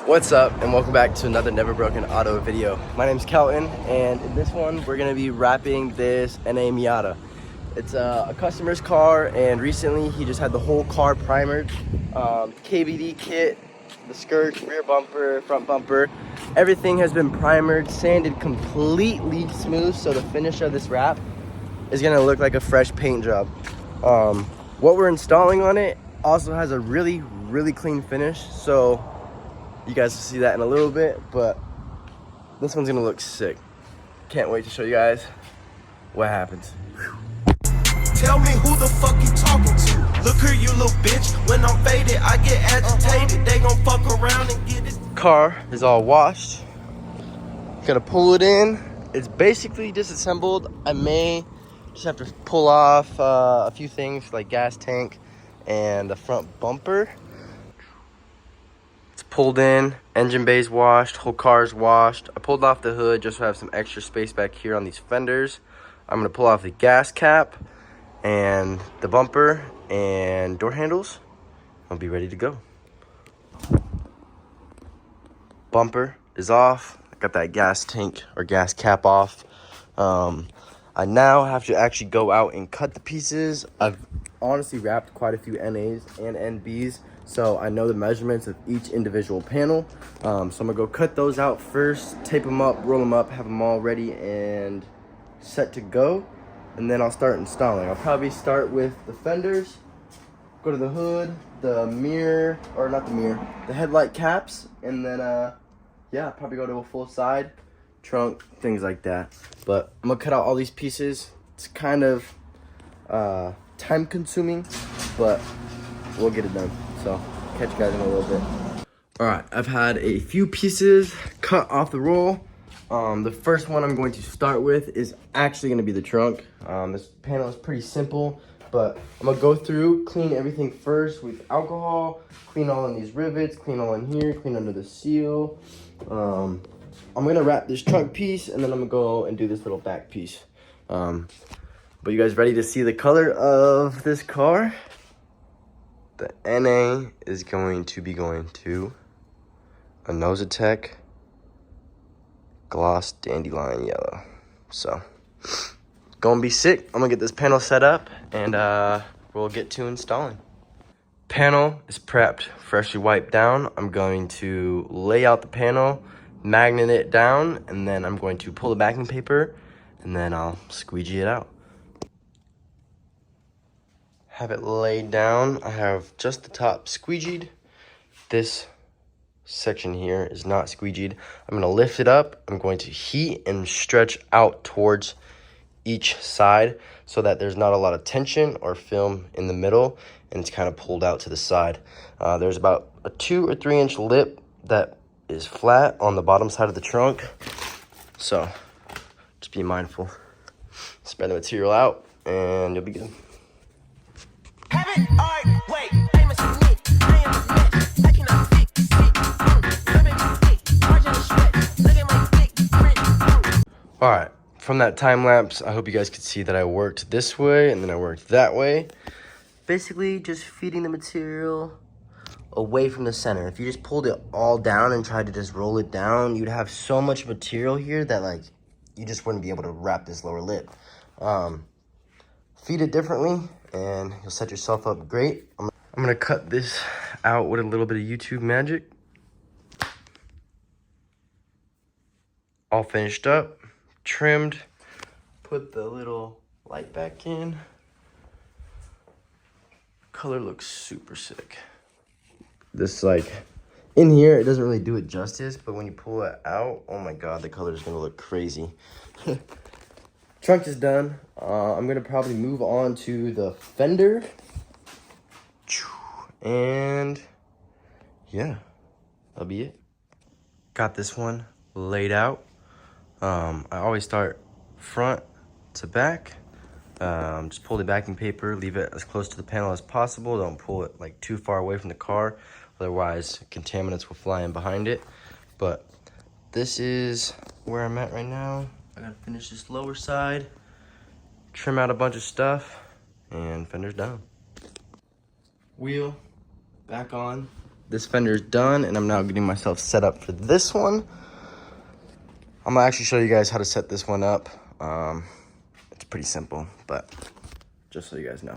What's up, and welcome back to another Never Broken Auto video. My name's Kelton, and in this one we're gonna be wrapping this NA Miata. It's a customer's car, and recently he just had the whole car primered. KBD kit, the skirt, rear bumper, front bumper, everything has been primered, sanded completely smooth, so the finish of this wrap is gonna look like a fresh paint job. What we're installing on it also has a really clean finish, so you guys will see that in a little bit, but this one's gonna look sick. Can't wait to show you guys what happens. Tell me who the fuck you talking to? Look here, you little bitch. When I'm faded, I get agitated. They gon' fuck around and get it. Car is all washed. Gotta pull it in. It's basically disassembled. I may just have to pull off a few things like gas tank and the front bumper. Pulled in, engine bay's washed, whole car's washed. I pulled off the hood just to have some extra space back here on these fenders. I'm gonna pull off the gas cap and the bumper and door handles. I'll be ready to go. Bumper is off. I got that gas tank or gas cap off. I now have to actually go out and cut the pieces. I've honestly wrapped quite a few NAs and NBs, so I know the measurements of each individual panel. So I'm gonna go cut those out first, tape them up, roll them up, have them all ready and set to go, and then I'll start installing. I'll probably start with the fenders, go to the hood, the mirror, or not the mirror, the headlight caps, and then yeah, probably go to a full side, trunk, things like that. But I'm gonna cut out all these pieces. It's kind of time consuming, but we'll get it done. So catch you guys in a little bit. All right, I've had a few pieces cut off the roll. The first one I'm going to start with is actually gonna be the trunk. This panel is pretty simple, but I'm gonna go through, clean everything first with alcohol, clean all in these rivets, clean all in here, clean under the seal. I'm gonna wrap this trunk piece, and then I'm gonna go and do this little back piece. But you guys ready to see the color of this car? The NA is going to be going to a Inozetek gloss dandelion yellow. So, gonna be sick. I'm gonna get this panel set up, and we'll get to installing. Panel is prepped, freshly wiped down. I'm going to lay out the panel, magnet it down, and then I'm going to pull the backing paper, and then I'll squeegee it out. Have it laid down. I have just the top squeegeed. This section here is not squeegeed. I'm gonna lift it up. I'm going to heat and stretch out towards each side so that there's not a lot of tension or film in the middle, and it's kind of pulled out to the side. There's about a 2 or 3 inch lip that is flat on the bottom side of the trunk. So just be mindful. Spread the material out and you'll be good. All right, from that time lapse, I hope you guys could see that I worked this way and then I worked that way. Basically just feeding the material away from the center. If you just pulled it all down and tried to just roll it down, you'd have so much material here that like you just wouldn't be able to wrap this lower lip. Feed it differently and you'll set yourself up great. I'm gonna cut this out with a little bit of YouTube magic. All finished up, trimmed, put the little light back in. Color looks super sick. This like, in here, it doesn't really do it justice, but when you pull it out, oh my God, the color is gonna look crazy. Trunk is done. I'm gonna probably move on to the fender. And yeah, that'll be it. Got this one laid out. I always start front to back. Just pull the backing paper, leave it as close to the panel as possible. Don't pull it like too far away from the car, otherwise contaminants will fly in behind it. But this is where I'm at right now. I gotta finish this lower side, trim out a bunch of stuff, and fender's done. Wheel back on, this fender is done, and I'm now getting myself set up for this one. I'm gonna actually show you guys how to set this one up. It's pretty simple, but just so you guys know.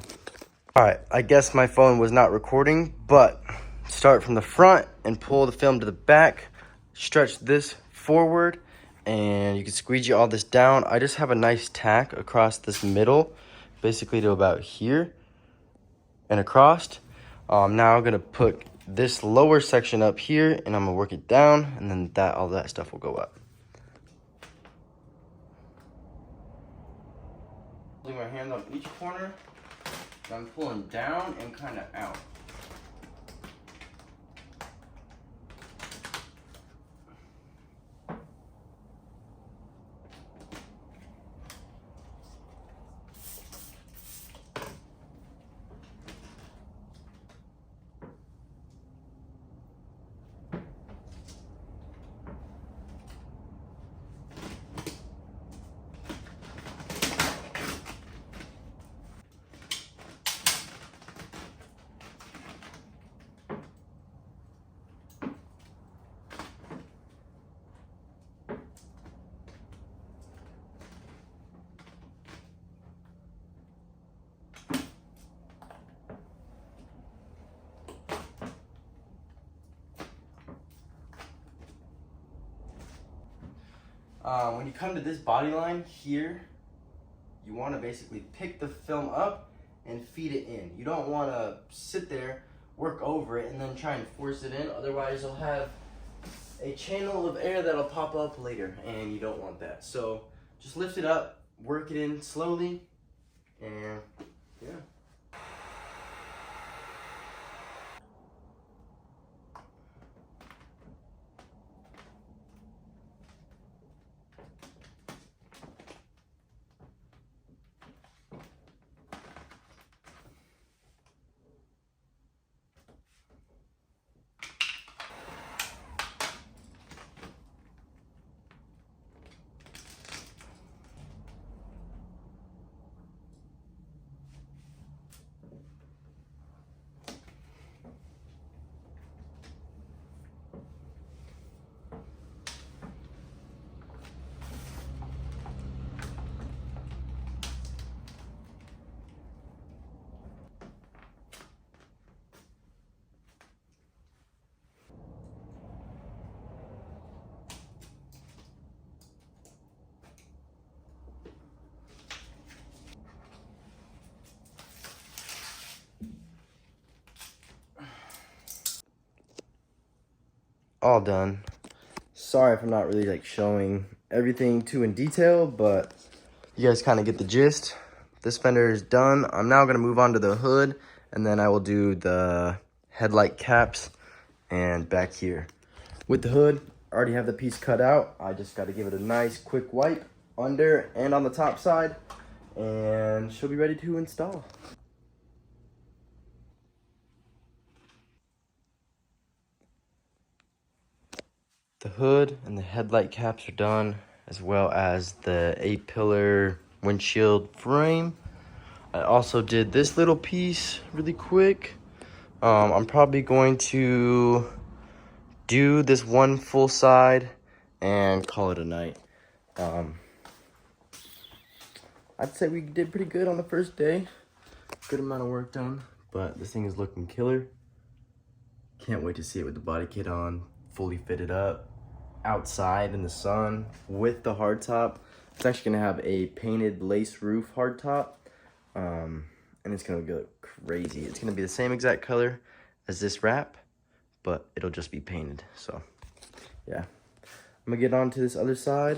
All right, I guess my phone was not recording, but start from the front and pull the film to the back. Stretch this forward, and you can squeegee all this down. I just have a nice tack across this middle, basically to about here and across. Now I'm gonna put this lower section up here, and I'm gonna work it down, and then all that stuff will go up. Putting my hand on each corner, and I'm pulling down and kind of out. When you come to this body line here, you want to basically pick the film up and feed it in. You don't want to sit there, work over it, and then try and force it in. Otherwise, you'll have a channel of air that'll pop up later, and you don't want that. So just lift it up, work it in slowly, and yeah. All done. Sorry if I'm not really like showing everything too in detail, but you guys kind of get the gist. This fender is done. I'm now gonna move on to the hood, and then I will do the headlight caps and back here. With the hood, I already have the piece cut out. I just gotta give it a nice quick wipe under and on the top side, and she'll be ready to install. The hood and the headlight caps are done, as well as the 8-pillar windshield frame. I also did this little piece really quick. I'm probably going to do this one full side and call it a night. I'd say we did pretty good on the first day. Good amount of work done, but this thing is looking killer. Can't wait to see it with the body kit on, fully fitted up, outside in the sun with the hardtop. It's actually gonna have a painted lace roof hardtop, and it's gonna go crazy. It's gonna be the same exact color as this wrap, but it'll just be painted. So yeah, I'm gonna get on to this other side.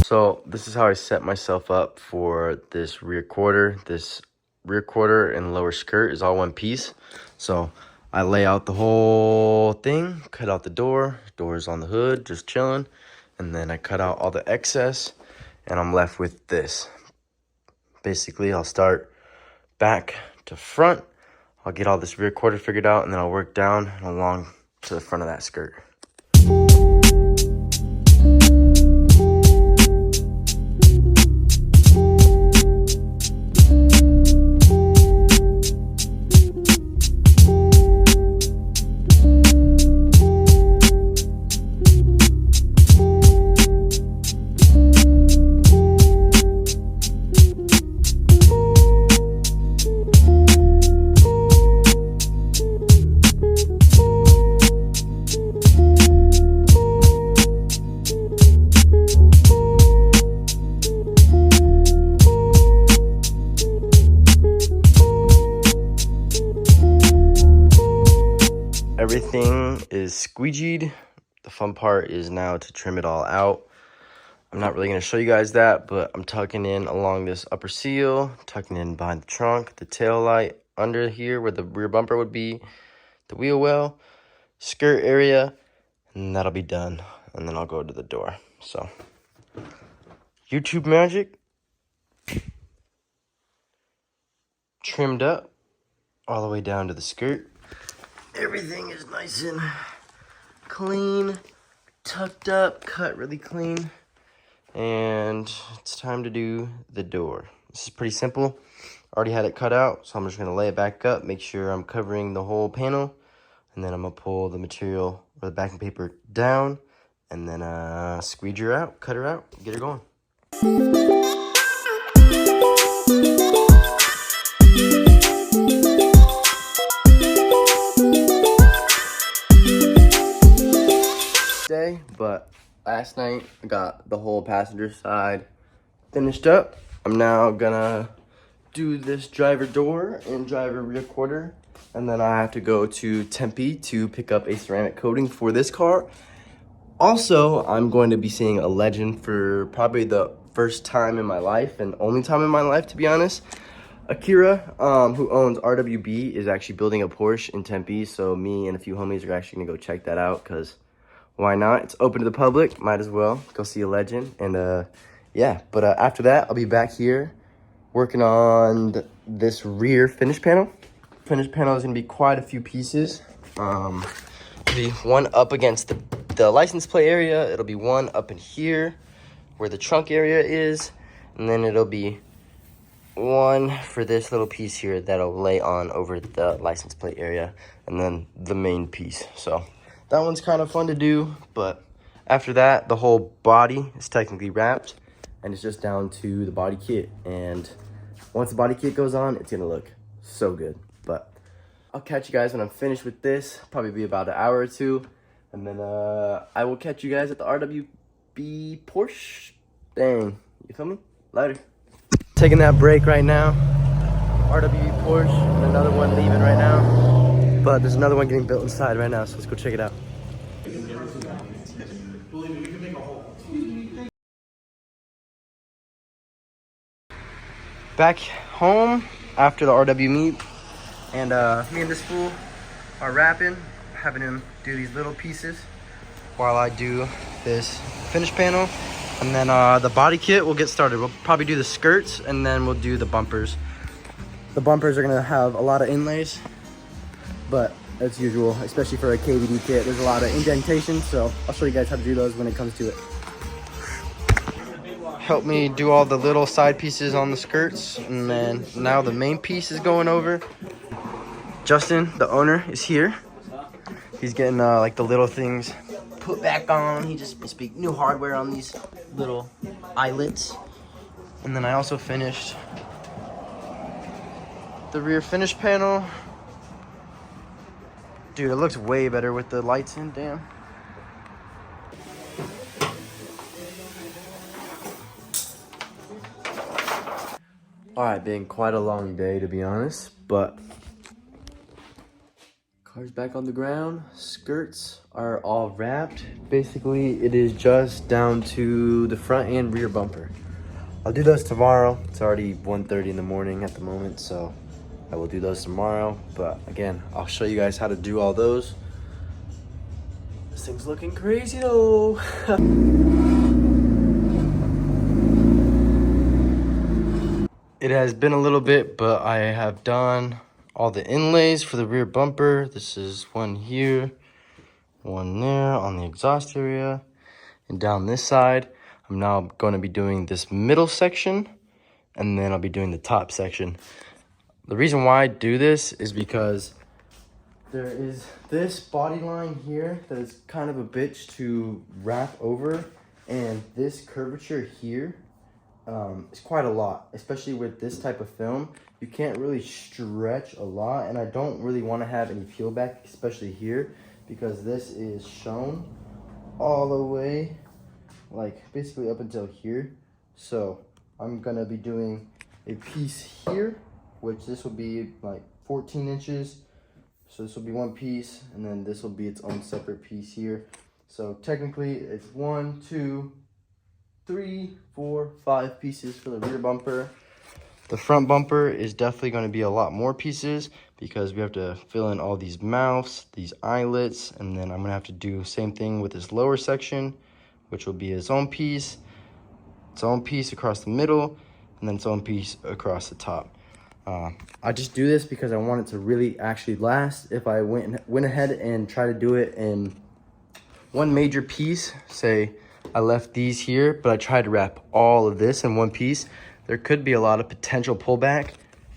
So this is how I set myself up for this rear quarter. This rear quarter and lower skirt is all one piece. So I lay out the whole thing, cut out the doors on the hood, just chilling. And then I cut out all the excess, and I'm left with this. Basically, I'll start back to front. I'll get all this rear quarter figured out, and then I'll work down and along to the front of that skirt. everything is squeegeed. The fun part is now to trim it all out. I'm not really going to show you guys that, but I'm tucking in along this upper seal, tucking in behind the trunk, the tail light, under here where the rear bumper would be, the wheel well, skirt area, and that'll be done. And then I'll go to the door. So, YouTube magic. Trimmed up all the way down to the skirt. Everything is nice and clean, tucked up, cut really clean. And it's time to do the door. This is pretty simple. Already had it cut out, so I'm just gonna lay it back up, make sure I'm covering the whole panel, and then I'm gonna pull the material or the backing paper down, and then squeeze her out, cut her out, get her going. Day, but last night I got the whole passenger side finished up. I'm now gonna do this driver door and driver rear quarter, and then I have to go to Tempe to pick up a ceramic coating for this car. Also, I'm going to be seeing a legend for probably the first time in my life and only time in my life, to be honest. Akira, who owns RWB, is actually building a Porsche in Tempe, so me and a few homies are actually gonna go check that out, because why not? It's open to the public, might as well go see a legend. And yeah, but after that, I'll be back here working on this rear finish panel. Finish panel is gonna be quite a few pieces. It'll be one up against the license plate area. It'll be one up in here where the trunk area is, and then it'll be one for this little piece here that'll lay on over the license plate area, and then the main piece. So that one's kind of fun to do, but after that, the whole body is technically wrapped, and it's just down to the body kit. And once the body kit goes on, it's gonna look so good. But I'll catch you guys when I'm finished with this. Probably be about an hour or two, and then I will catch you guys at the RWB Porsche thing. You feel me? Later. Taking that break right now. RWB Porsche, and another one leaving right now. But there's another one getting built inside right now, so let's go check it out. Back home after the RW meet, and me and this fool are wrapping, having him do these little pieces while I do this finish panel. And then the body kit will get started. We'll probably do the skirts, and then we'll do the bumpers. The bumpers are gonna have a lot of inlays, but as usual, especially for a KVD kit, there's a lot of indentation, so I'll show you guys how to do those when it comes to it. Help me do all the little side pieces on the skirts, and then now the main piece is going over. Justin, the owner, is here. He's getting like the little things put back on. He just speak new hardware on these little eyelets. And then I also finished the rear finish panel. Dude, it looks way better with the lights in, damn. Alright, been quite a long day to be honest, but car's back on the ground. Skirts are all wrapped. Basically, it is just down to the front and rear bumper. I'll do those tomorrow. It's already 1:30 in the morning at the moment, so I will do those tomorrow. But again, I'll show you guys how to do all those. This thing's looking crazy though. It has been a little bit, but I have done all the inlays for the rear bumper. This is one here, one there on the exhaust area, and down this side. I'm now going to be doing this middle section, and then I'll be doing the top section. The reason why I do this is because there is this body line here that is kind of a bitch to wrap over, and this curvature here is quite a lot, especially with this type of film. You can't really stretch a lot, and I don't really want to have any peel back, especially here, because this is shown all the way, like basically up until here. So I'm gonna be doing a piece here, which this will be like 14 inches So this will be one piece, and then this will be its own separate piece here. So technically it's 1, 2, 3, 4, 5 pieces for the rear bumper. The front bumper is definitely going to be a lot more pieces because we have to fill in all these mouths, these eyelets, and then I'm going to have to do same thing with this lower section, which will be its own piece across the middle, and then its own piece across the top. I just do this because I want it to really actually last. If I went ahead and try to do it in one major piece, say I left these here, but I tried to wrap all of this in one piece, there could be a lot of potential pullback,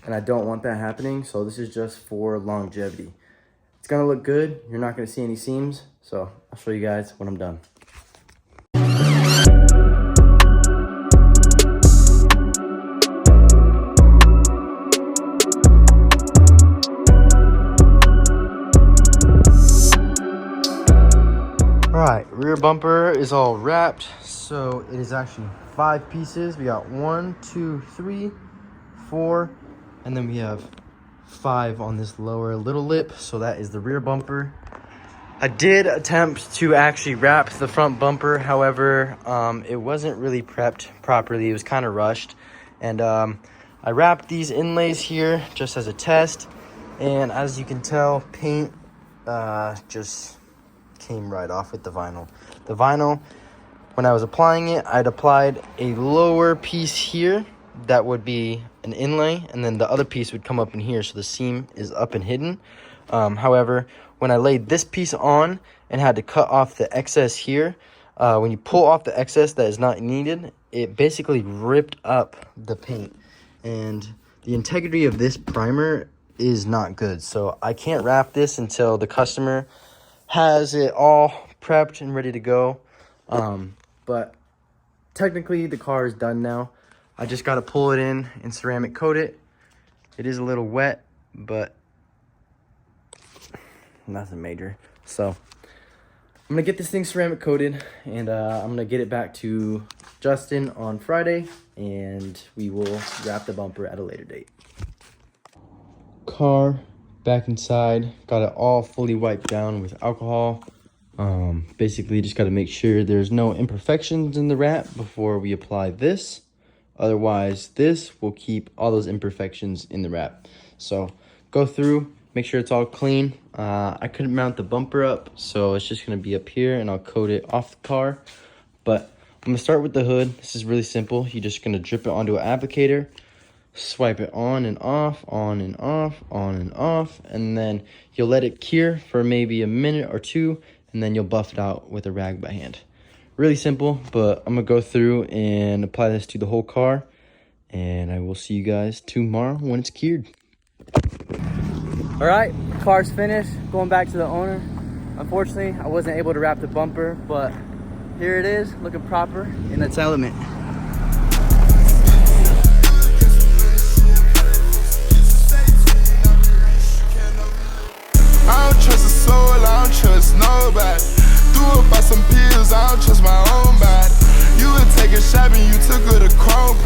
and I don't want that happening. So this is just for longevity. It's gonna look good. You're not gonna see any seams. So I'll show you guys when I'm done. All right, rear bumper is all wrapped. So it is actually 5 pieces. We got 1, 2, 3, 4, and then we have 5 on this lower little lip. So that is the rear bumper. I did attempt to actually wrap the front bumper. However, it wasn't really prepped properly. It was kind of rushed. And I wrapped these inlays here just as a test. And as you can tell, paint just came right off with the vinyl. The vinyl, when I was applying it, I'd applied a lower piece here that would be an inlay, and then the other piece would come up in here, so the seam is up and hidden. However, when I laid this piece on and had to cut off the excess here, when you pull off the excess that is not needed, it basically ripped up the paint, and the integrity of this primer is not good. So I can't wrap this until the customer has it all prepped and ready to go. But technically the car is done now. I just got to pull it in and ceramic coat it. It is a little wet, but nothing major. So I'm gonna get this thing ceramic coated, and I'm gonna get it back to Justin on Friday, and we will wrap the bumper at a later date. Car back inside, got it all fully wiped down with alcohol. Basically just got to make sure there's no imperfections in the wrap before we apply this. Otherwise, this will keep all those imperfections in the wrap. So go through, make sure it's all clean. I couldn't mount the bumper up, so it's just going to be up here, and I'll coat it off the car. But I'm going to start with the hood. This is really simple. You're just going to drip it onto an applicator, swipe it on and off, on and off, on and off, and then you'll let it cure for maybe a minute or two, and then you'll buff it out with a rag by hand. Really simple, but I'm gonna go through and apply this to the whole car, and I will see you guys tomorrow when it's cured. All right, car's finished, going back to the owner. Unfortunately, I wasn't able to wrap the bumper, but here it is, looking proper in its element. I don't trust a soul, I don't trust nobody. Threw up by some pills, I don't trust my own body. You would take a shot and you took her to Chrome.